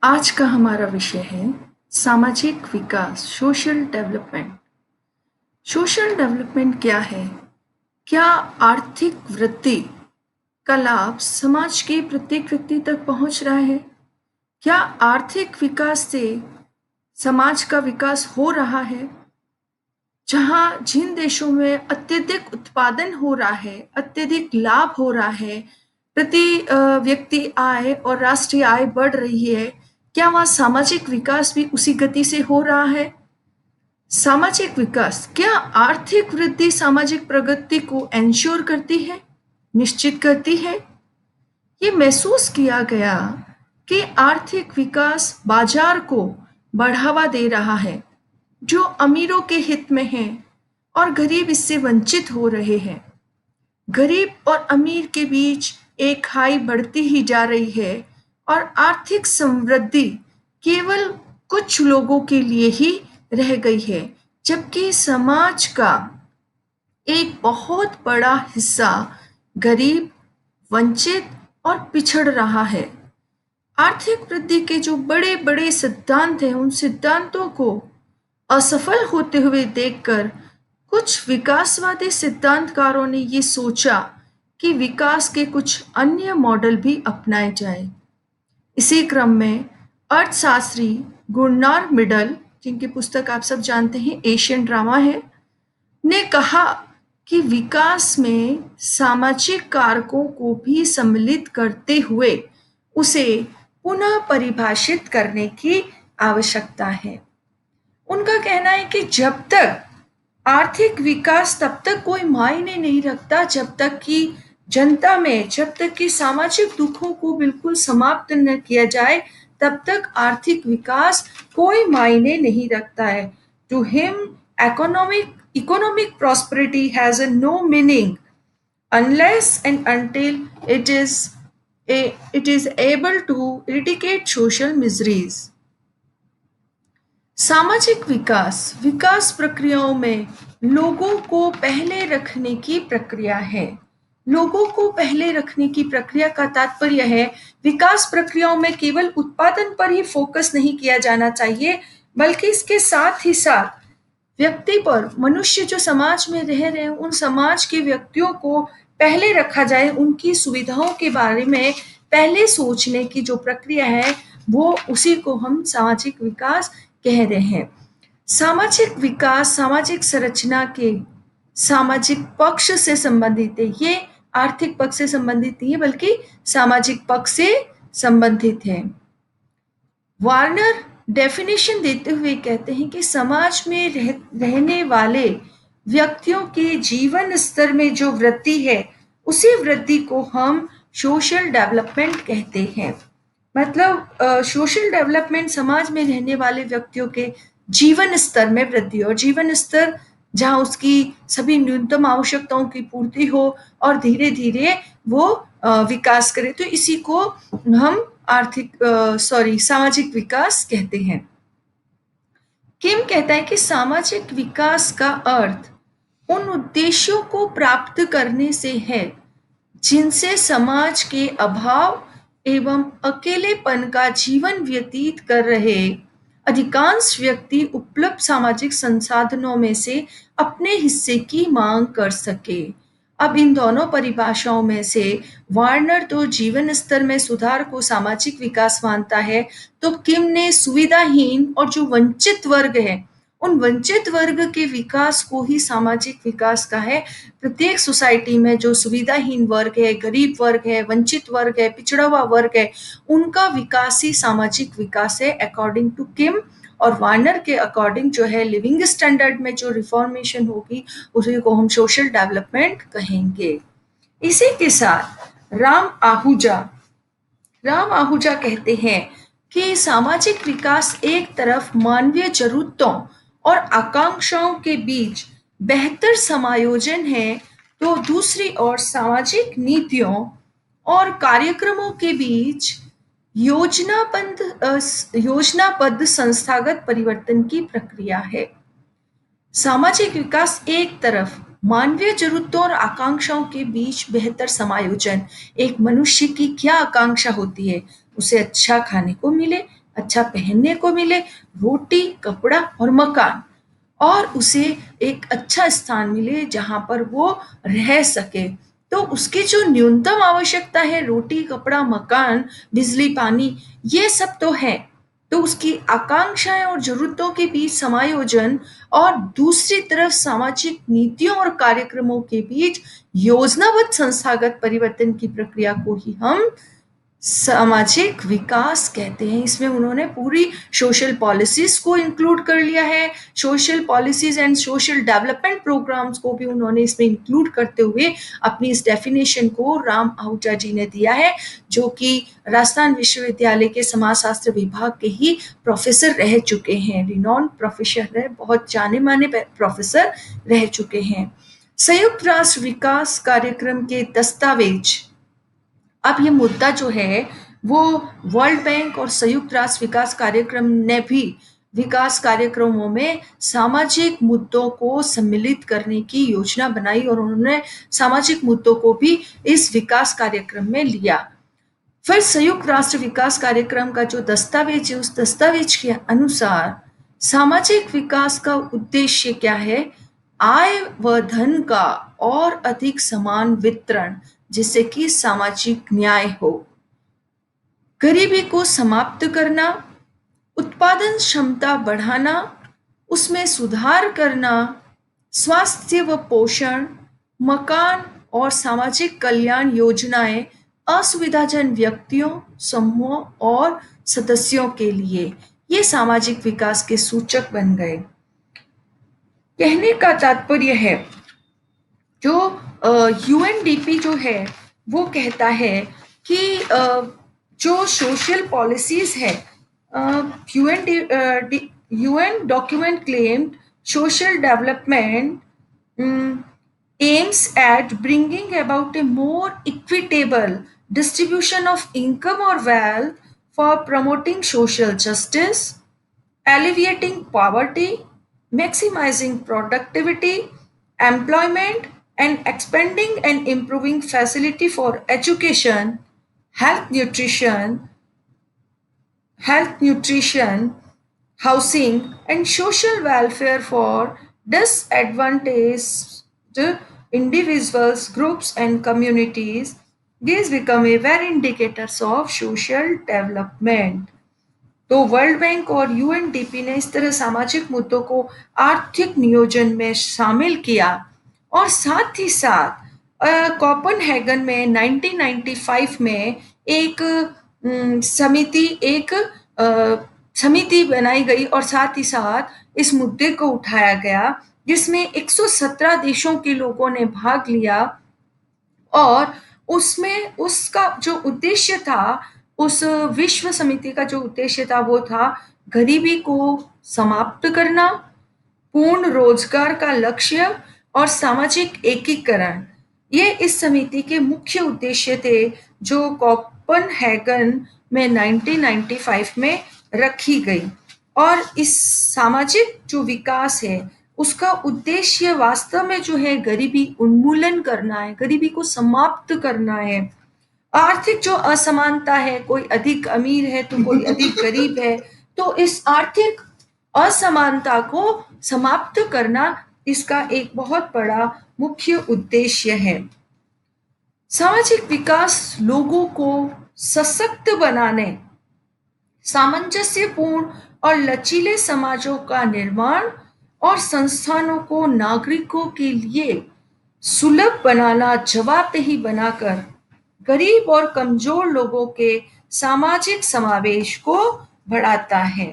आज का हमारा विषय है सामाजिक विकास, सोशल डेवलपमेंट। सोशल डेवलपमेंट क्या है? क्या आर्थिक वृद्धि का लाभ समाज के प्रत्येक व्यक्ति तक पहुंच रहा है? क्या आर्थिक विकास से समाज का विकास हो रहा है? जिन देशों में अत्यधिक उत्पादन हो रहा है, अत्यधिक लाभ हो रहा है, प्रति व्यक्ति आय और राष्ट्रीय आय बढ़ रही है, क्या वहाँ सामाजिक विकास भी उसी गति से हो रहा है? सामाजिक विकास क्या आर्थिक वृद्धि सामाजिक प्रगति को एंश्योर करती है, निश्चित करती है? ये महसूस किया गया कि आर्थिक विकास बाजार को बढ़ावा दे रहा है, जो अमीरों के हित में है और गरीब इससे वंचित हो रहे हैं। गरीब और अमीर के बीच एक खाई बढ़ती ही जा रही है और आर्थिक समृद्धि केवल कुछ लोगों के लिए ही रह गई है, जबकि समाज का एक बहुत बड़ा हिस्सा गरीब, वंचित और पिछड़ रहा है। आर्थिक वृद्धि के जो बड़े बड़े सिद्धांत हैं, उन सिद्धांतों को असफल होते हुए देखकर कुछ विकासवादी सिद्धांतकारों ने ये सोचा कि विकास के कुछ अन्य मॉडल भी अपनाए जाएं। इसी क्रम में अर्थशास्त्री गुरनार मिडल, जिनकी पुस्तक आप सब जानते हैं एशियन ड्रामा है, ने कहा कि विकास में सामाजिक कारकों को भी सम्मिलित करते हुए उसे पुनः परिभाषित करने की आवश्यकता है। उनका कहना है कि जब तक आर्थिक विकास तब तक कोई मायने नहीं रखता जब तक कि जनता में, जब तक कि सामाजिक दुखों को बिल्कुल समाप्त न किया जाए, तब तक आर्थिक विकास कोई मायने नहीं रखता है। To him economic prosperity has a no meaning unless and until it is able to eradicate social miseries. सामाजिक विकास विकास प्रक्रियाओं में लोगों को पहले रखने की प्रक्रिया है। लोगों को पहले रखने की प्रक्रिया का तात्पर्य है विकास प्रक्रियाओं में केवल उत्पादन पर ही फोकस नहीं किया जाना चाहिए, बल्कि इसके साथ ही साथ व्यक्ति पर, मनुष्य जो समाज में रह रहे हैं उन समाज के व्यक्तियों को पहले रखा जाए, उनकी सुविधाओं के बारे में पहले सोचने की जो प्रक्रिया है वो उसी को हम सामाजिक विकास कह रहे हैं। सामाजिक विकास सामाजिक संरचना के सामाजिक पक्ष से संबंधित है। ये आर्थिक पक्ष से संबंधित नहीं है बल्कि सामाजिक पक्ष से संबंधित है। वार्नर डेफिनेशन देते हुए कहते हैं कि समाज में रहने वाले व्यक्तियों के जीवन स्तर में जो वृद्धि है उसी वृद्धि को हम सोशल डेवलपमेंट कहते हैं। मतलब सोशल डेवलपमेंट समाज में रहने वाले व्यक्तियों के जीवन स्तर में वृद्धि, और जीवन स्तर जहाँ उसकी सभी न्यूनतम आवश्यकताओं की पूर्ति हो और धीरे धीरे वो विकास करे, तो इसी को हम सामाजिक विकास कहते हैं। किम कहता है कि सामाजिक विकास का अर्थ उन उद्देश्यों को प्राप्त करने से है जिनसे समाज के अभाव एवं अकेलेपन का जीवन व्यतीत कर रहे अधिकांश व्यक्ति उपलब्ध सामाजिक संसाधनों में से अपने हिस्से की मांग कर सके। अब इन दोनों परिभाषाओं में से वार्नर तो जीवन स्तर में सुधार को सामाजिक विकास मानता है, तो किम ने सुविधाहीन और जो वंचित वर्ग है उन वंचित वर्ग के विकास को ही सामाजिक विकास का है। प्रत्येक सोसाइटी में जो सुविधाहीन वर्ग है, गरीब वर्ग है, वंचित वर्ग है, पिछड़ा हुआ वर्ग है, उनका विकास ही सामाजिक विकास है अकॉर्डिंग टू किम। और वार्नर के अकॉर्डिंग जो है लिविंग स्टैंडर्ड में जो रिफॉर्मेशन होगी उसी को हम सोशल डेवलपमेंट कहेंगे। इसी के साथ राम आहूजा कहते हैं कि सामाजिक विकास एक तरफ मानवीय जरूरतों और आकांक्षाओं के बीच बेहतर समायोजन है, तो दूसरी ओर सामाजिक नीतियों और कार्यक्रमों के बीच योजनाबद्ध संस्थागत परिवर्तन की प्रक्रिया है। सामाजिक विकास एक तरफ मानवीय जरूरतों और आकांक्षाओं के बीच बेहतर समायोजन, एक मनुष्य की क्या आकांक्षा होती है, उसे अच्छा खाने को मिले, अच्छा पहनने को मिले, रोटी, कपड़ा और मकान, और उसे एक अच्छा स्थान मिले जहाँ पर वो रह सके। तो उसकी जो न्यूनतम आवश्यकता है, रोटी, कपड़ा, मकान, बिजली, पानी, ये सब तो है। तो उसकी आकांक्षाएं और ज़रूरतों के बीच समायोजन, और दूसरी तरफ सामाजिक नीतियों और कार्यक्रमों के बीच योजनाबद्ध संस्थागत परिवर्तन की प्रक्रिया को ही हम सामाजिक विकास कहते हैं। इसमें उन्होंने पूरी सोशल पॉलिसीज को इंक्लूड कर लिया है, social policies and social development programmes को भी उन्होंने इसमें इंक्लूड करते हुए अपनी इस डेफिनेशन को राम आहूजा जी ने दिया है, जो कि राजस्थान विश्वविद्यालय के समाजशास्त्र विभाग के ही प्रोफेसर रह चुके हैं, रिनॉन प्रोफेसर है, बहुत जाने माने प्रोफेसर रह चुके हैं। संयुक्त राष्ट्र विकास कार्यक्रम के दस्तावेज, अब ये मुद्दा जो है वो वर्ल्ड बैंक और संयुक्त राष्ट्र विकास कार्यक्रम ने भी विकास कार्यक्रमों में सामाजिक मुद्दों को सम्मिलित करने की योजना बनाई, और उन्होंने सामाजिक मुद्दों को भी इस विकास कार्यक्रम में लिया। फिर संयुक्त राष्ट्र विकास कार्यक्रम का जो दस्तावेज है, उस दस्तावेज के अनुसार सामाजिक विकास का उद्देश्य क्या है? आय व धन का और अधिक समान वितरण, जिससे कि सामाजिक न्याय हो, गरीबी को समाप्त करना, उत्पादन क्षमता बढ़ाना, उसमें सुधार करना, स्वास्थ्य व पोषण, मकान और सामाजिक कल्याण योजनाएं असुविधाजन व्यक्तियों, समूहों और सदस्यों के लिए, ये सामाजिक विकास के सूचक बन गए। कहने का तात्पर्य है, जो यूएनडीपी जो है वो कहता है कि जो सोशल पॉलिसीज है, UN document claimed social development aims at bringing about a more equitable distribution of income or wealth for promoting social justice, alleviating poverty, maximizing productivity, employment, and expanding and improving facility for education, health, nutrition, housing, and social welfare for disadvantaged individuals, groups, and communities. These become a very indicators of social development. तो world bank और UNDP ने इस तरह सामाजिक मुद्दों को आर्थिक नियोजन में शामिल किया, और साथ ही साथ कोपेनहेगन में 1995 में एक समिति बनाई गई, और साथ ही साथ इस मुद्दे को उठाया गया, जिसमें 117 देशों के लोगों ने भाग लिया, और उसमें उसका जो उद्देश्य था, उस विश्व समिति का जो उद्देश्य था वो था गरीबी को समाप्त करना, पूर्ण रोजगार का लक्ष्य और सामाजिक एकीकरण। ये इस समिति के मुख्य उद्देश्य थे, जो कोपेनहेगन में 1995 में रखी गई। और इस सामाजिक जो विकास है उसका उद्देश्य वास्तव में जो है गरीबी उन्मूलन करना है, गरीबी को समाप्त करना है। आर्थिक जो असमानता है, कोई अधिक अमीर है तो कोई अधिक गरीब है, तो इस आर्थिक असमानता को समाप्त करना इसका एक बहुत बड़ा मुख्य उद्देश्य है। सामाजिक विकास लोगों को सशक्त बनाने, सामंजस्यपूर्ण और लचीले समाजों का निर्माण और संस्थानों को नागरिकों के लिए सुलभ बनाना, जवाबदेही बनाकर गरीब और कमजोर लोगों के सामाजिक समावेश को बढ़ाता है।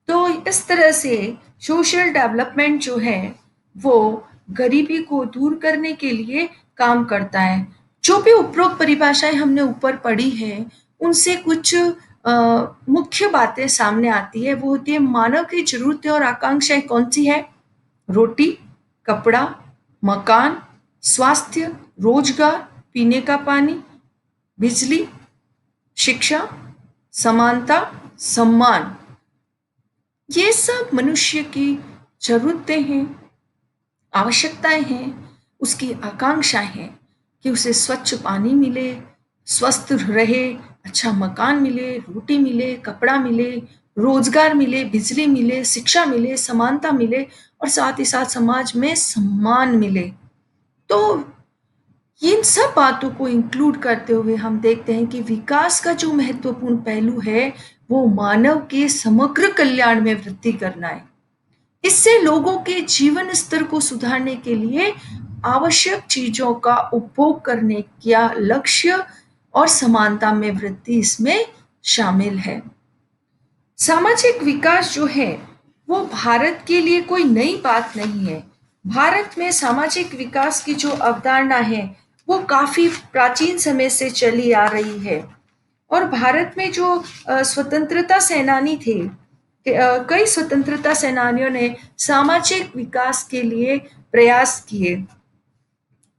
तो इस तरह से सोशल डेवलपमेंट जो है वो गरीबी को दूर करने के लिए काम करता है। जो भी उपरोक्त परिभाषाएं हमने ऊपर पढ़ी है, उनसे कुछ मुख्य बातें सामने आती है। वो होती है मानव की जरूरतें और आकांक्षाएं कौन सी है? रोटी, कपड़ा, मकान, स्वास्थ्य, रोजगार, पीने का पानी, बिजली, शिक्षा, समानता, सम्मान, ये सब मनुष्य की जरूरतें हैं, आवश्यकताएं हैं, उसकी आकांक्षाएं हैं कि उसे स्वच्छ पानी मिले, स्वस्थ रहे, अच्छा मकान मिले, रोटी मिले, कपड़ा मिले, रोजगार मिले, बिजली मिले, शिक्षा मिले, समानता मिले और साथ ही साथ समाज में सम्मान मिले। तो इन सब बातों को इंक्लूड करते हुए हम देखते हैं कि विकास का जो महत्वपूर्ण पहलू है, वो मानव के समग्र कल्याण में वृद्धि करना है। इससे लोगों के जीवन स्तर को सुधारने के लिए आवश्यक चीजों का उपभोग करने का लक्ष्य और समानता में वृद्धि इसमें शामिल है। सामाजिक विकास जो है वो भारत के लिए कोई नई बात नहीं है। भारत में सामाजिक विकास की जो अवधारणा है वो काफी प्राचीन समय से चली आ रही है। और भारत में जो स्वतंत्रता सेनानी थे, कई स्वतंत्रता सेनानियों ने सामाजिक विकास के लिए प्रयास किए।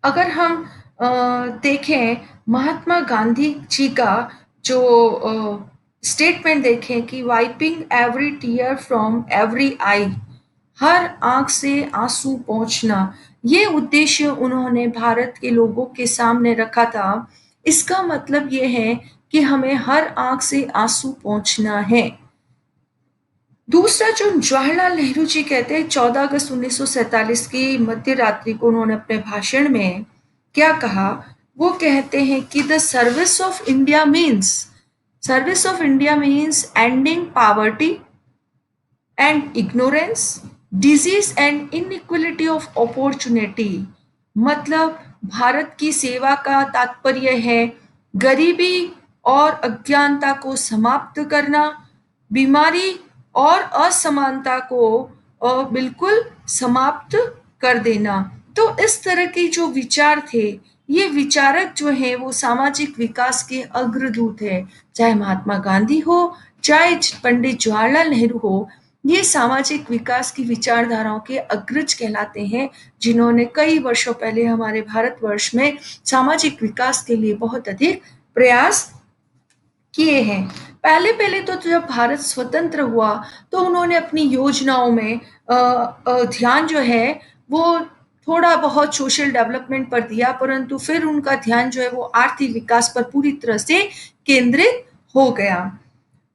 अगर हम देखें महात्मा गांधी जी का जो स्टेटमेंट देखें कि wiping every tear from every eye, हर आंख से आंसू पहुंचना, ये उद्देश्य उन्होंने भारत के लोगों के सामने रखा था। इसका मतलब ये है कि हमें हर आंख से आंसू पहुंचना है। दूसरा जो जवाहरलाल नेहरू जी कहते हैं 14 अगस्त 1947 की मध्य रात्रि को उन्होंने अपने भाषण में क्या कहा, वो कहते हैं कि the service of India means ending poverty and ignorance, disease and inequality of opportunity. मतलब भारत की सेवा का तात्पर्य है गरीबी और अज्ञानता को समाप्त करना, बीमारी और असमानता को बिल्कुल समाप्त कर देना। तो इस तरह के जो विचार थे, ये विचारक जो है वो सामाजिक विकास के अग्रदूत है। चाहे महात्मा गांधी हो, चाहे पंडित जवाहरलाल नेहरू हो, ये सामाजिक विकास की विचारधाराओं के अग्रज कहलाते हैं, जिन्होंने कई वर्षों पहले हमारे भारतवर्ष में सामाजिक विकास के लिए बहुत अधिक प्रयास किए हैं। पहले पहले तो जब भारत स्वतंत्र हुआ तो उन्होंने अपनी योजनाओं में ध्यान जो है वो थोड़ा बहुत सोशल डेवलपमेंट पर दिया, परंतु फिर उनका ध्यान जो है वो आर्थिक विकास पर पूरी तरह से केंद्रित हो गया।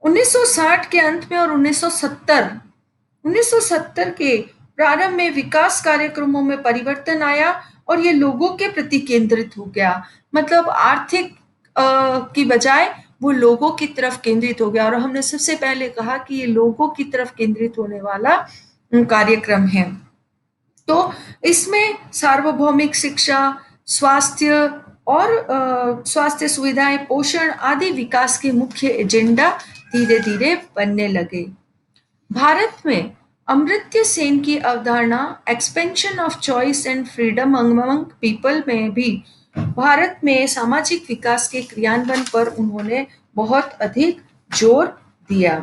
1960 के अंत में और 1970 के प्रारंभ में विकास कार्यक्रमों में परिवर्तन आया और ये लोगों के प्रति केंद्रित हो गया। मतलब आर्थिक की बजाय वो लोगों की तरफ केंद्रित हो गया। और हमने सबसे पहले कहा कि ये लोगों की तरफ केंद्रित होने वाला कार्यक्रम है। तो इसमें सार्वभौमिक शिक्षा, स्वास्थ्य और स्वास्थ्य सुविधाएं, पोषण आदि विकास के मुख्य एजेंडा धीरे धीरे बनने लगे। भारत में अमर्त्य सेन की अवधारणा expansion of choice and freedom among people में भी भारत में सामाजिक विकास के क्रियान्वयन पर उन्होंने बहुत अधिक जोर दिया।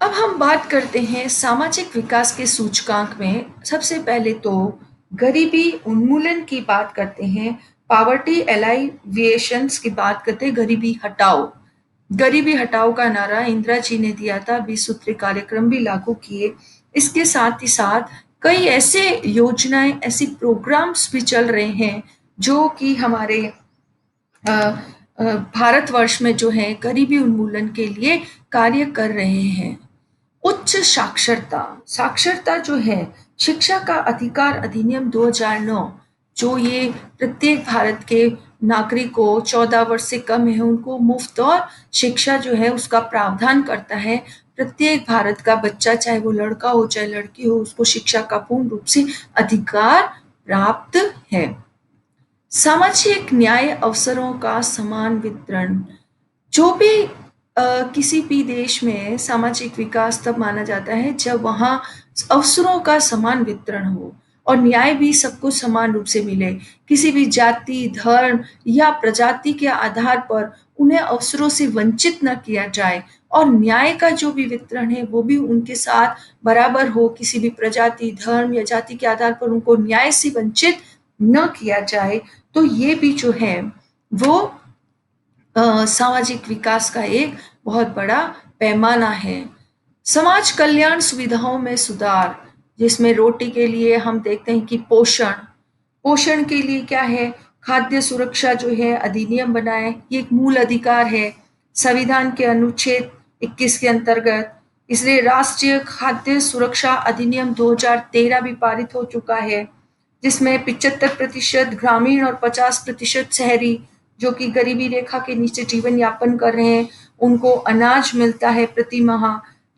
अब हम बात करते हैं सामाजिक विकास के सूचकांक में। सबसे पहले तो गरीबी उन्मूलन की बात करते हैं, पावर्टी एलाइविएशंस की बात करते हैं। गरीबी हटाओ का नारा इंदिरा जी ने दिया था, 20 सूत्री कार्यक्रम भी लागू किए। इसके साथ ही साथ कई ऐसे योजनाएं, ऐसी प्रोग्राम्स भी चल रहे हैं जो कि हमारे भारतवर्ष में जो है गरीबी उन्मूलन के लिए कार्य कर रहे हैं। उच्च साक्षरता जो है, शिक्षा का अधिकार अधिनियम 2009, जो ये प्रत्येक भारत के नागरिक को 14 वर्ष से कम है उनको मुफ्त और शिक्षा जो है उसका प्रावधान करता है। प्रत्येक भारत का बच्चा, चाहे वो लड़का हो चाहे लड़की हो, उसको शिक्षा का पूर्ण रूप से अधिकार प्राप्त है। सामाजिक न्याय, अवसरों का समान वितरण। जो भी किसी भी देश में सामाजिक विकास तब माना जाता है जब वहाँ अवसरों का समान वितरण हो और न्याय भी सबको समान रूप से मिले। किसी भी जाति, धर्म या प्रजाति के आधार पर उन्हें अवसरों से वंचित न किया जाए और न्याय का जो भी वितरण है वो भी उनके साथ बराबर हो। किसी भी प्रजाति, धर्म या जाति के आधार पर उनको न्याय से वंचित न किया जाए। तो ये भी जो है वो सामाजिक विकास का एक बहुत बड़ा पैमाना है। समाज कल्याण सुविधाओं में सुधार, जिसमें रोटी के लिए हम देखते हैं कि पोषण के लिए क्या है, खाद्य सुरक्षा जो है अधिनियम बना है, ये एक मूल अधिकार है संविधान के अनुच्छेद 21 के अंतर्गत। इसलिए राष्ट्रीय खाद्य सुरक्षा अधिनियम 2013 भी पारित हो चुका है, जिसमें 75% ग्रामीण और 50% शहरी जो कि गरीबी रेखा के नीचे जीवन यापन कर रहे हैं, उनको अनाज मिलता है प्रति माह।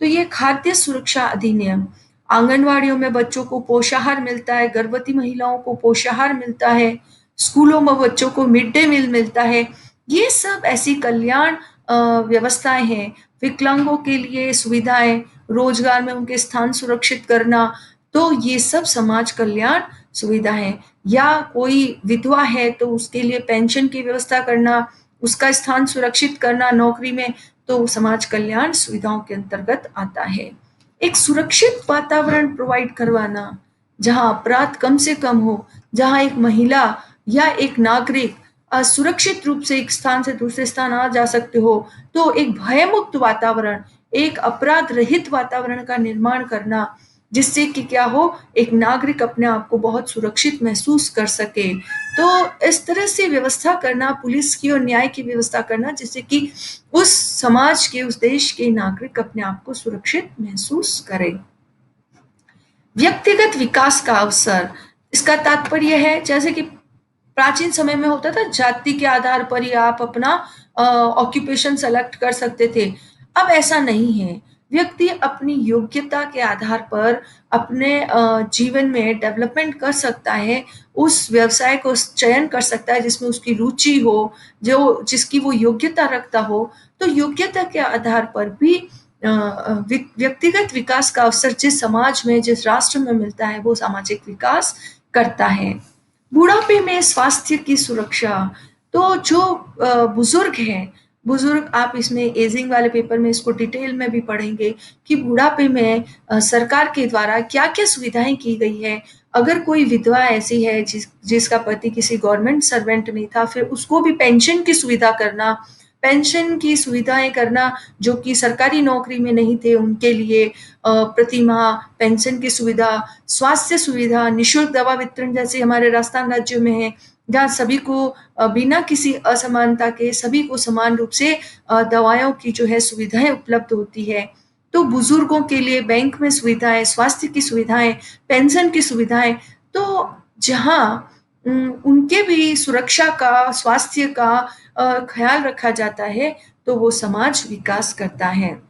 तो ये खाद्य सुरक्षा अधिनियम, आंगनवाड़ियों में बच्चों को पोषाहार मिलता है, गर्भवती महिलाओं को पोषाहार मिलता है, स्कूलों में बच्चों को मिड डे मील मिलता है। ये सब ऐसी कल्याण व्यवस्थाएं हैं। विकलांगों के लिए सुविधाएं, रोजगार में उनके स्थान सुरक्षित करना, तो ये सब समाज कल्याण सुविधा है। या कोई विधवा है तो उसके लिए पेंशन की व्यवस्था करना, उसका स्थान सुरक्षित करना नौकरी में, तो समाज कल्याण सुविधाओं के अंतर्गत आता है। एक सुरक्षित वातावरण प्रोवाइड करवाना, जहां अपराध कम से कम हो, जहां एक महिला या एक नागरिक सुरक्षित रूप से एक स्थान से दूसरे स्थान आ जा सकते हो, तो एक भयमुक्त वातावरण, एक अपराध रहित वातावरण का निर्माण करना, जिससे कि क्या हो, एक नागरिक अपने आप को बहुत सुरक्षित महसूस कर सके। तो इस तरह से व्यवस्था करना, पुलिस की और न्याय की व्यवस्था करना, जिससे कि उस समाज के, उस देश के नागरिक अपने आप को सुरक्षित महसूस करें। व्यक्तिगत विकास का अवसर, इसका तात्पर्य है जैसे कि प्राचीन समय में होता था, जाति के आधार पर ही आप अपना ऑक्यूपेशन सेलेक्ट कर सकते थे। अब ऐसा नहीं है। व्यक्ति अपनी योग्यता के आधार पर अपने जीवन में डेवलपमेंट कर सकता है, उस व्यवसाय को चयन कर सकता है जिसमें उसकी रुचि हो, जो जिसकी वो योग्यता रखता हो। तो योग्यता के आधार पर भी व्यक्तिगत विकास का अवसर जिस समाज में, जिस राष्ट्र में मिलता है, वो सामाजिक विकास करता है। बुढ़ापे में स्वास्थ्य की सुरक्षा, तो जो बुजुर्ग हैं, बुजुर्ग, आप इसमें एजिंग वाले पेपर में इसको डिटेल में भी पढ़ेंगे कि बुढ़ापे में सरकार के द्वारा क्या क्या सुविधाएं की गई है। अगर कोई विधवा ऐसी है जिसका पति किसी गवर्नमेंट सर्वेंट नहीं था, फिर उसको भी पेंशन की सुविधा करना, पेंशन की सुविधाएं करना, जो कि सरकारी नौकरी में नहीं थे उनके लिए प्रति माह पेंशन की सुविधा, स्वास्थ्य सुविधा, निशुल्क दवा वितरण जैसे हमारे राजस्थान राज्य में है, जहाँ सभी को बिना किसी असमानता के सभी को समान रूप से दवाओं की जो है सुविधाएं उपलब्ध होती है। तो बुजुर्गों के लिए बैंक में सुविधाएं, स्वास्थ्य की सुविधाएं, पेंशन की सुविधाएं, तो जहाँ उनके भी सुरक्षा का, स्वास्थ्य का ख्याल रखा जाता है, तो वो समाज विकास करता है।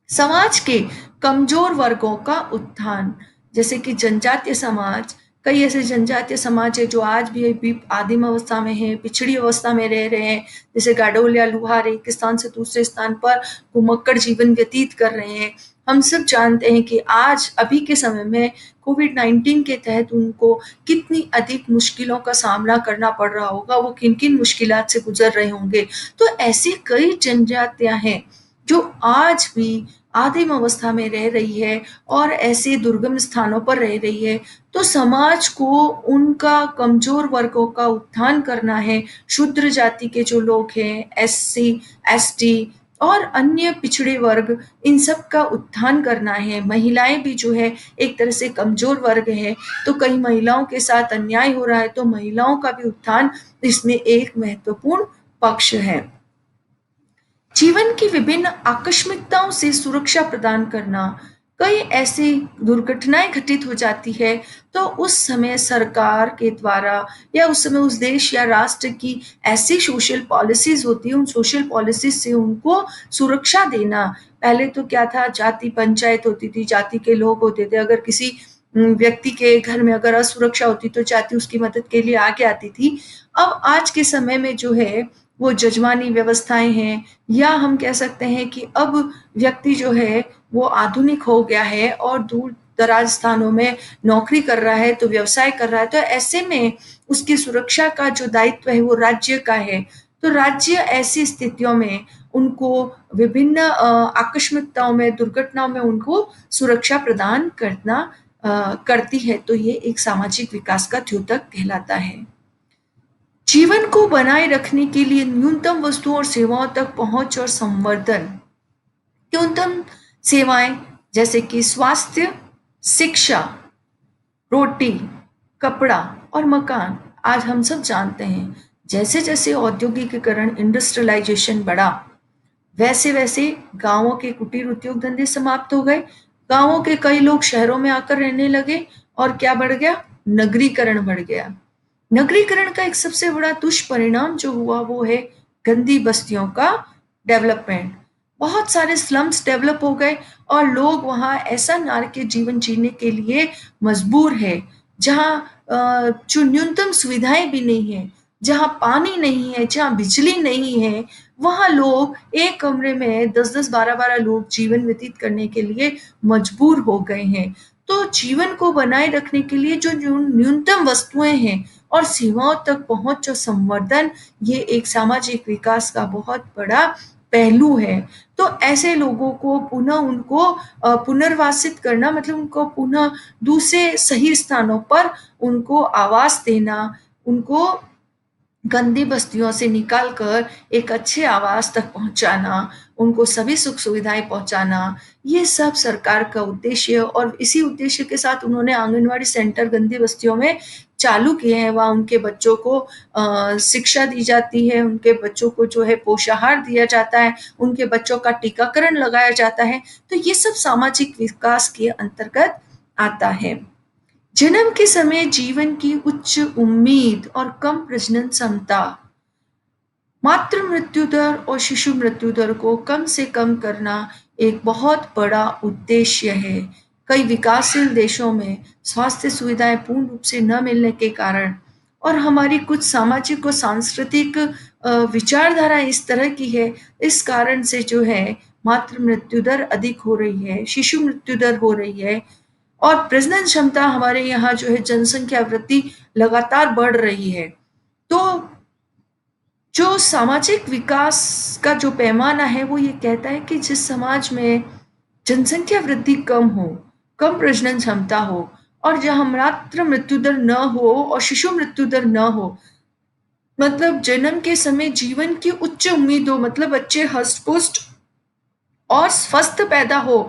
समाज के कमजोर वर्गों का उत्थान, जैसे कि जनजातीय समाज, कई ऐसे जनजातीय समाज है जो आज भी आदिम अवस्था में है, पिछड़ी अवस्था में रह रहे हैं, जैसे गाडोल या लुहार एक स्थान से दूसरे स्थान पर घुमक्कड़ जीवन व्यतीत कर रहे हैं। हम सब जानते हैं कि आज अभी के समय में कोविड-19 के तहत उनको कितनी अधिक मुश्किलों का सामना करना पड़ रहा होगा, वो किन-किन मुश्किलात से गुजर रहे होंगे। तो ऐसी कई जनजातियां हैं जो आज भी आदिम अवस्था में रह रही है और ऐसे दुर्गम स्थानों पर रह रही है। तो समाज को उनका कमजोर वर्गों का उत्थान करना है। शूद्र जाति के जो लोग हैं, एससी, एसटी और अन्य पिछड़े वर्ग, इन सब का उत्थान करना है। महिलाएं भी जो है एक तरह से कमजोर वर्ग है, तो कई महिलाओं के साथ अन्याय हो रहा है, तो महिलाओं का भी उत्थान इसमें एक महत्वपूर्ण पक्ष है। जीवन की विभिन्न आकस्मिकताओं से सुरक्षा प्रदान करना, कई ऐसी दुर्घटनाएं घटित हो जाती है, तो उस समय सरकार के द्वारा या उस समय उस देश या राष्ट्र की ऐसी सोशल पॉलिसीज होती है, उन सोशल पॉलिसीज से उनको सुरक्षा देना। पहले तो क्या था, जाति पंचायत होती थी, जाति के लोग होते थे, अगर किसी व्यक्ति के घर में अगर असुरक्षा होती तो जाति उसकी मदद के लिए आगे आती थी। अब आज के समय में जो है वो जजमानी व्यवस्थाएं हैं, या हम कह सकते हैं कि अब व्यक्ति जो है वो आधुनिक हो गया है और दूर दराज स्थानों में नौकरी कर रहा है, तो व्यवसाय कर रहा है, तो ऐसे में उसकी सुरक्षा का जो दायित्व है वो राज्य का है। तो राज्य ऐसी स्थितियों में उनको विभिन्न आकस्मिकताओं में, दुर्घटनाओं में उनको सुरक्षा प्रदान करती है। तो ये एक सामाजिक विकास का द्योतक कहलाता है। जीवन को बनाए रखने के लिए न्यूनतम वस्तुओं और सेवाओं तक पहुंच और संवर्धन। न्यूनतम सेवाएं जैसे कि स्वास्थ्य, शिक्षा, रोटी, कपड़ा और मकान आज हम सब जानते हैं, जैसे जैसे औद्योगिकीकरण, इंडस्ट्रियलाइजेशन बढ़ा, वैसे वैसे गांवों के कुटीर उद्योग धंधे समाप्त हो गए। गांवों के कई लोग शहरों में आकर रहने लगे और क्या बढ़ गया? नगरीकरण बढ़ गया। नगरीकरण का एक सबसे बड़ा दुष्परिणाम जो हुआ वो है गंदी बस्तियों का डेवलपमेंट। बहुत सारे स्लम्स डेवलप हो गए और लोग वहाँ ऐसा नारकीय जीवन जीने के लिए मजबूर है, जहाँ जो न्यूनतम सुविधाएं भी नहीं है, जहाँ पानी नहीं है, जहाँ बिजली नहीं है, वहाँ लोग एक कमरे में 10-10, 12-12 लोग जीवन व्यतीत करने के लिए मजबूर हो गए हैं। तो जीवन को बनाए रखने के लिए जो न्यूनतम वस्तुएं हैं और सीमाओं तक पहुंच और संवर्धन, ये एक सामाजिक विकास का बहुत बड़ा पहलू है। तो ऐसे लोगों को पुनः उनको पुनर्वासित करना, मतलब उनको पुनः दूसरे सही स्थानों पर उनको आवास देना, उनको गंदी बस्तियों से निकाल कर एक अच्छे आवास तक पहुंचाना, उनको सभी सुख सुविधाएं पहुंचाना, ये सब सरकार का उद्देश्य है। और इसी उद्देश्य के साथ उन्होंने आंगनवाड़ी सेंटर गंदी बस्तियों में चालू किए हैं। वहाँ उनके बच्चों को शिक्षा दी जाती है, उनके बच्चों को जो है पोषाहार दिया जाता है, उनके बच्चों का टीकाकरण लगाया जाता है। तो ये सब सामाजिक विकास के अंतर्गत आता है। जन्म के समय जीवन की उच्च उम्मीद और कम प्रजनन क्षमता, मातृ मृत्यु दर और शिशु मृत्यु दर को कम से कम करना एक बहुत बड़ा उद्देश्य है। कई विकासशील देशों में स्वास्थ्य सुविधाएं पूर्ण रूप से न मिलने के कारण और हमारी कुछ सामाजिक और सांस्कृतिक विचारधारा इस तरह की है, इस कारण से जो है मातृ मृत्यु दर अधिक हो रही है, शिशु मृत्यु दर हो रही है और प्रजनन क्षमता हमारे यहाँ जो है जनसंख्या वृद्धि लगातार बढ़ रही है। तो जो सामाजिक विकास का जो पैमाना है वो ये कहता है कि जिस समाज में जनसंख्या वृद्धि कम हो, कम प्रजनन क्षमता हो और जहाँ मातृ मृत्यु दर न हो और शिशु मृत्यु दर न हो, मतलब जन्म के समय जीवन की उच्च उम्मीद हो, मतलब बच्चे हष्ट पुष्ट और स्वस्थ पैदा हो,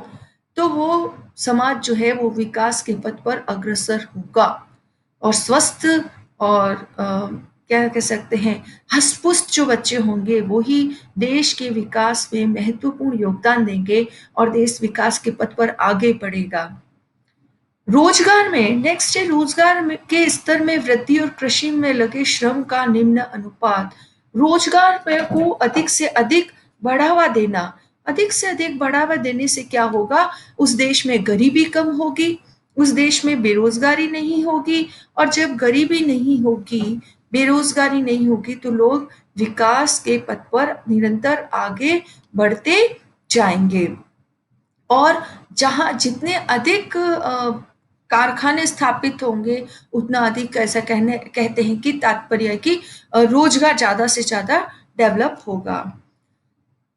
तो वो समाज जो है वो विकास के पथ पर अग्रसर होगा और स्वस्थ और क्या कह सकते हैं, हष्ट-पुष्ट जो बच्चे होंगे वो ही देश के विकास में महत्वपूर्ण योगदान देंगे और देश विकास के पथ पर आगे बढ़ेगा। रोजगार में नेक्स्ट है, रोजगार में के स्तर में वृद्धि और कृषि में लगे श्रम का निम्न अनुपात। रोजगार में को अधिक से अधिक बढ़ावा देना, अधिक से अधिक बढ़ावा देने से क्या होगा? उस देश में गरीबी कम होगी, उस देश में बेरोजगारी नहीं होगी और जब गरीबी नहीं होगी, बेरोजगारी नहीं होगी तो लोग विकास के पथ पर निरंतर आगे बढ़ते जाएंगे। और जहाँ जितने अधिक कारखाने स्थापित होंगे, उतना अधिक ऐसा कहते हैं कि तात्पर्य है कि रोजगार ज़्यादा से ज़्यादा डेवलप होगा।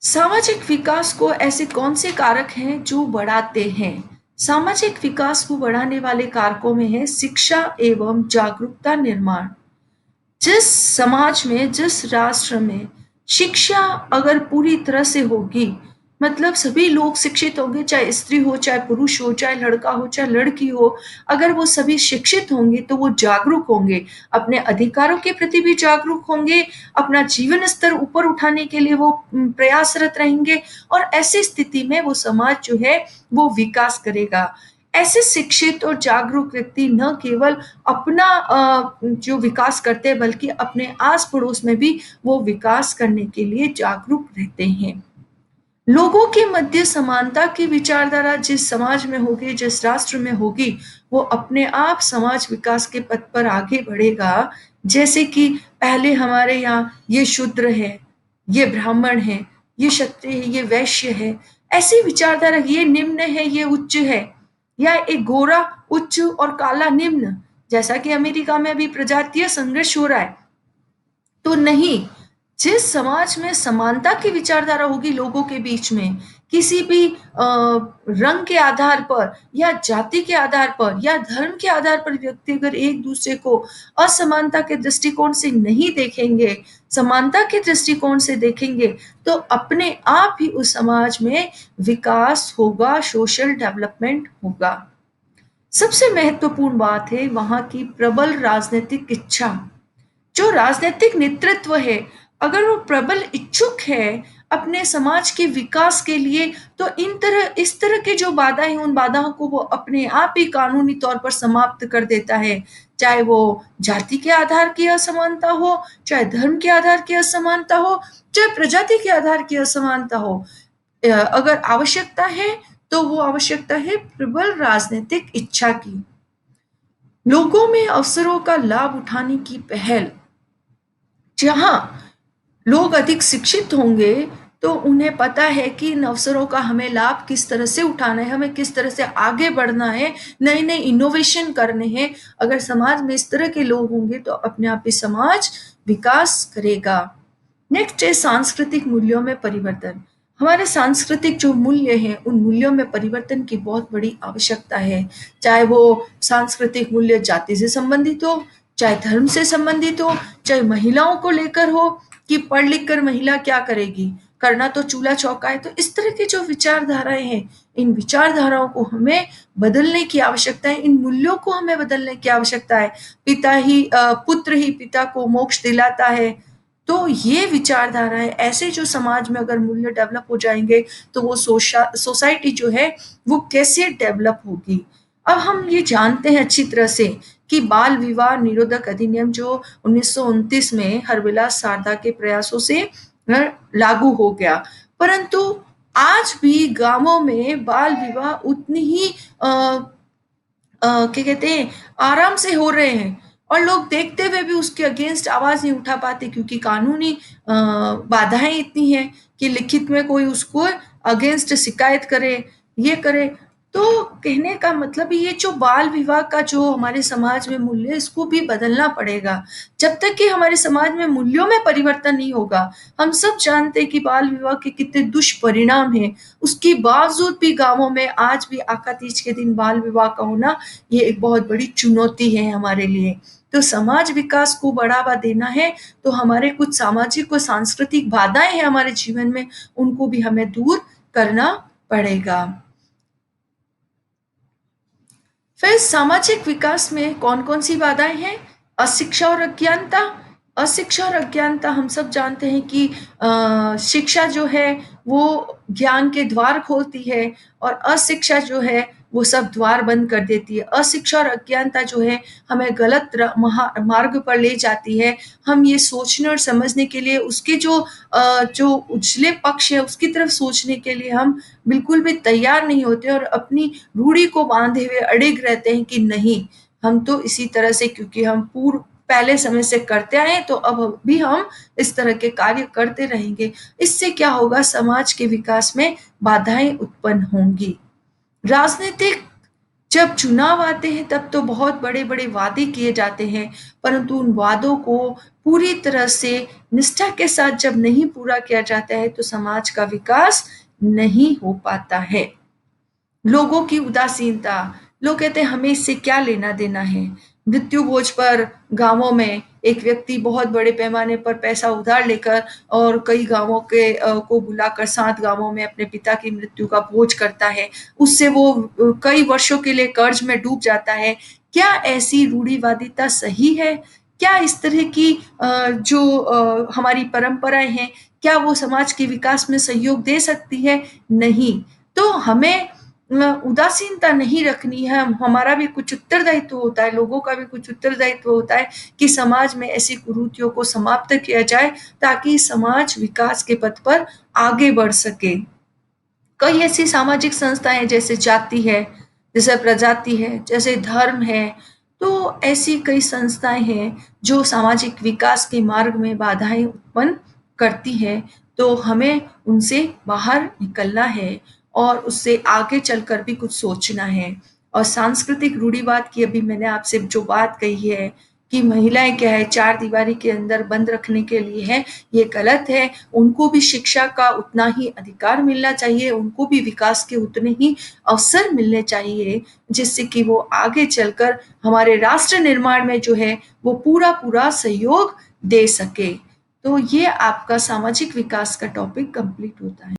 सामाजिक विकास को ऐसे कौन से कारक हैं जो बढ़ाते हैं? सामाजिक विकास को बढ़ाने वाले कारकों में है शिक्षा एवं जागरूकता निर्माण। जिस समाज में, जिस राष्ट्र में शिक्षा अगर पूरी तरह से होगी, मतलब सभी लोग शिक्षित होंगे, चाहे स्त्री हो, चाहे पुरुष हो, चाहे लड़का हो, चाहे लड़की हो, अगर वो सभी शिक्षित होंगे तो वो जागरूक होंगे, अपने अधिकारों के प्रति भी जागरूक होंगे, अपना जीवन स्तर ऊपर उठाने के लिए वो प्रयासरत रहेंगे और ऐसी स्थिति में वो समाज जो है वो विकास करेगा। ऐसे शिक्षित और जागरूक व्यक्ति न केवल अपना जो विकास करते हैं बल्कि अपने आस पड़ोस में भी वो विकास करने के लिए जागरूक रहते हैं। लोगों के मध्य समानता की विचारधारा जिस समाज में होगी, जिस राष्ट्र में होगी, वो अपने आप समाज विकास के पथ पर आगे बढ़ेगा। जैसे कि पहले हमारे यहाँ ये शूद्र है, ये ब्राह्मण है, ये क्षत्रिय है, ये वैश्य है, ऐसी विचारधारा, ये निम्न है, ये उच्च है, या एक गोरा उच्च और काला निम्न, जैसा कि अमेरिका में अभी प्रजातीय संघर्ष हो रहा है। तो नहीं, जिस समाज में समानता की विचारधारा होगी लोगों के बीच में, किसी भी रंग के आधार पर या जाति के आधार पर या धर्म के आधार पर व्यक्ति अगर एक दूसरे को असमानता के दृष्टिकोण से नहीं देखेंगे, समानता के दृष्टिकोण से देखेंगे, तो अपने आप ही उस समाज में विकास होगा, सोशल डेवलपमेंट होगा। सबसे महत्वपूर्ण बात है वहां की प्रबल राजनीतिक इच्छा। जो राजनीतिक नेतृत्व है, अगर वो प्रबल इच्छुक है अपने समाज के विकास के लिए, तो इस तरह के जो बाधाएं हैं, उन बाधाओं को वो अपने आप ही कानूनी तौर पर समाप्त कर देता है। चाहे वो जाति के आधार की असमानता हो, चाहे धर्म के आधार की असमानता हो, चाहे प्रजाति के आधार की असमानता हो। अगर आवश्यकता है, तो वो आवश्यकता है प्रबल राजनीतिक इच्छा की। लोगों में अवसरों का लाभ उठाने की पहल। जहाँ लोग अधिक शिक्षित होंगे, तो उन्हें पता है कि इन अवसरों का हमें लाभ किस तरह से उठाना है, हमें किस तरह से आगे बढ़ना है, नए-नए इनोवेशन करने हैं। अगर समाज में इस तरह के लोग होंगे, तो अपने आप ही समाज विकास करेगा। नेक्स्ट है सांस्कृतिक मूल्यों में परिवर्तन। हमारे सांस्कृतिक जो मूल्य हैं, उन मूल्यों में परिवर्तन की बहुत बड़ी आवश्यकता है। चाहे वो सांस्कृतिक मूल्य जाति से संबंधित हो, चाहे धर्म से संबंधित हो, चाहे महिलाओं को लेकर हो कि पढ़ लिख कर महिला क्या करेगी, करना तो चूल्हा चौका है। तो इस तरह की जो विचारधाराएं हैं, इन विचारधाराओं को हमें बदलने की आवश्यकता है, इन मूल्यों को हमें बदलने की आवश्यकता है। पुत्र ही पिता को मोक्ष दिलाता है। तो ये विचारधाराएं, ऐसे जो समाज में अगर मूल्य डेवलप हो जाएंगे, तो वो सोसाइटी जो है वो कैसे डेवलप होगी। अब हम ये जानते हैं अच्छी तरह से कि बाल विवाह निरोधक अधिनियम जो 1929 में हरविलास सारदा के प्रयासों से लागू हो गया, परंतु आज भी गांवों में बाल विवाह उतनी ही क्या कहते हैं, आराम से हो रहे हैं, और लोग देखते हुए भी उसके अगेंस्ट आवाज नहीं उठा पाते, क्योंकि कानूनी बाधाएं इतनी हैं कि लिखित में कोई उसको अगेंस्ट शिकायत करे, ये करे। तो कहने का मतलब ये जो बाल विवाह का जो हमारे समाज में मूल्य है, इसको भी बदलना पड़ेगा। जब तक कि हमारे समाज में मूल्यों में परिवर्तन नहीं होगा, हम सब जानते हैं कि बाल विवाह के कितने दुष्परिणाम हैं, उसके बावजूद भी गांवों में आज भी आखातीज के दिन बाल विवाह का होना, ये एक बहुत बड़ी चुनौती है हमारे लिए। तो समाज विकास को बढ़ावा देना है, तो हमारे कुछ सामाजिक और सांस्कृतिक बाधाएं हैं हमारे जीवन में, उनको भी हमें दूर करना पड़ेगा। फिर सामाजिक विकास में कौन कौन सी बाधाएं हैं? अशिक्षा और अज्ञानता। अशिक्षा और अज्ञानता हम सब जानते हैं कि शिक्षा जो है वो ज्ञान के द्वार खोलती है, और अशिक्षा जो है वो सब द्वार बंद कर देती है। अशिक्षा और अज्ञानता जो है हमें गलत मार्ग पर ले जाती है। हम ये सोचने और समझने के लिए, उसके जो उछले पक्ष है उसकी तरफ सोचने के लिए हम बिल्कुल भी तैयार नहीं होते, और अपनी रूढ़ी को बांधे हुए अड़िग रहते हैं कि नहीं, हम तो इसी तरह से, क्योंकि हम पहले समय से करते आए हैं, तो अब भी हम इस तरह के कार्य करते रहेंगे। इससे क्या होगा, समाज के विकास में बाधाएं उत्पन्न होंगी। राजनीतिक जब चुनाव आते हैं, तब तो बहुत बड़े बड़े वादे किए जाते हैं, परंतु उन वादों को पूरी तरह से निष्ठा के साथ जब नहीं पूरा किया जाता है, तो समाज का विकास नहीं हो पाता है। लोगों की उदासीनता। लोग कहते हैं हमें इससे क्या लेना देना है। मृत्यु भोज पर गांवों में एक व्यक्ति बहुत बड़े पैमाने पर पैसा उधार लेकर और कई गांवों को बुलाकर 7 गांवों में अपने पिता की मृत्यु का भोज करता है। उससे वो कई वर्षों के लिए कर्ज में डूब जाता है। क्या ऐसी रूढ़िवादिता सही है? क्या इस तरह की हमारी परंपराएं हैं, क्या वो समाज के विकास में सहयोग दे सकती है? नहीं। तो हमें उदासीनता नहीं रखनी है। हमारा भी कुछ उत्तरदायित्व होता है, लोगों का भी कुछ उत्तरदायित्व होता है कि समाज में ऐसी कुरीतियों को समाप्त किया जाए, ताकि समाज विकास के पथ पर आगे बढ़ सके। कई ऐसी सामाजिक संस्थाएं, जैसे जाति है, जैसे प्रजाति है, जैसे धर्म है, तो ऐसी कई संस्थाएं हैं जो सामाजिक विकास के मार्ग में बाधाएं उत्पन्न करती है। तो हमें उनसे बाहर निकलना है, और उससे आगे चलकर भी कुछ सोचना है। और सांस्कृतिक रूढ़िवाद की अभी मैंने आपसे जो बात कही है कि महिलाएं क्या है, चार दीवारी के अंदर बंद रखने के लिए है, ये गलत है। उनको भी शिक्षा का उतना ही अधिकार मिलना चाहिए, उनको भी विकास के उतने ही अवसर मिलने चाहिए, जिससे कि वो आगे चलकर हमारे राष्ट्र निर्माण में जो है वो पूरा पूरा सहयोग दे सके। तो ये आपका सामाजिक विकास का टॉपिक कंप्लीट होता है।